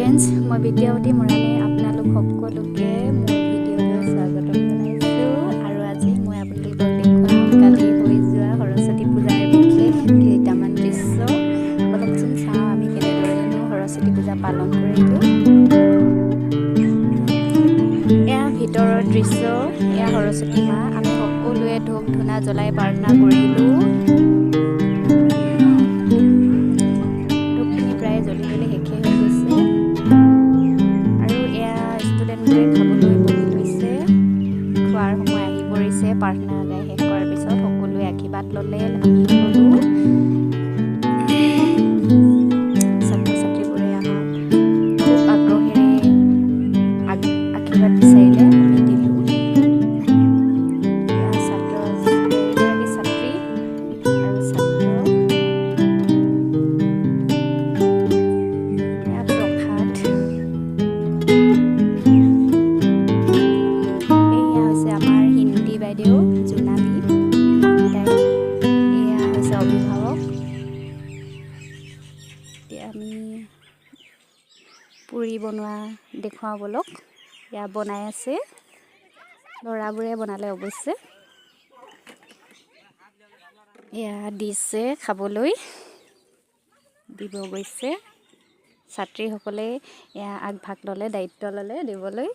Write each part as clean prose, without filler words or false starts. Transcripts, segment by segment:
Friends, মই বিদ্যাৱতী মৰাণে আপোনালোক সকলোকে মোৰ ভিডিঅ'লৈ স্বাগতম জনাইছোঁ। আৰু আজি মই আপোনালোকক দেখুৱাম কালি হৈ যোৱা সৰস্বতী পূজাৰ বিশেষ কেইটামান দৃশ্য। বলকচোন চাওঁ আমি কেনেদৰেনো সৰস্বতী পূজা পালন কৰিলোঁ। এয়া ভিতৰৰ দৃশ্য, এয়া সৰস্বতী মা। আমি সকলোৱে ধূপ ধূনা জ্বলাই প্ৰাৰ্থনা কৰিলোঁ। ধূপখিনি প্ৰায় জ্বলি জ্বলি শেষেই হৈ গৈছে। আৰু এয়া ষ্টুডেণ্টবোৰে খাবলৈ বহি লৈছে। খোৱাৰ সময় আহি পৰিছে। প্ৰাৰ্থনা আদায় শেষ কৰাৰ পিছত সকলোৱে আশীৰ্বাদ ল'লে, আমিও ল'লোঁ। ছাত্ৰ ছাত্ৰীবোৰে আমাক খুব আগ্ৰহেৰে আশীৰ্বাদ বিচাৰিলে, আমি দিলোঁ। এয়া এগৰাকী ছাত্ৰী আৰু ছাত্ৰ। এয়া প্ৰসাদ। এয়া হৈছে আমাৰ হিন্দী বাইদেউ জোনালী। এয়া হৈছে অভিভাৱক। এতিয়া আমি পুৰি বনোৱা দেখুৱাওঁ বলক। এয়া বনাই আছে, ল'ৰাবোৰে বনালে অৱশ্যে। এয়া দিছে খাবলৈ, দিব গৈছে। ছাত্ৰীসকলে এয়া আগভাগ ল'লে, দায়িত্ব ল'লে দিবলৈ।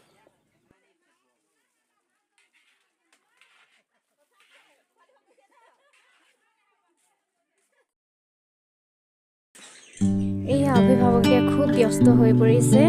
এয়া অভিভাৱকে খুব ব্যস্ত হৈ পৰিছে।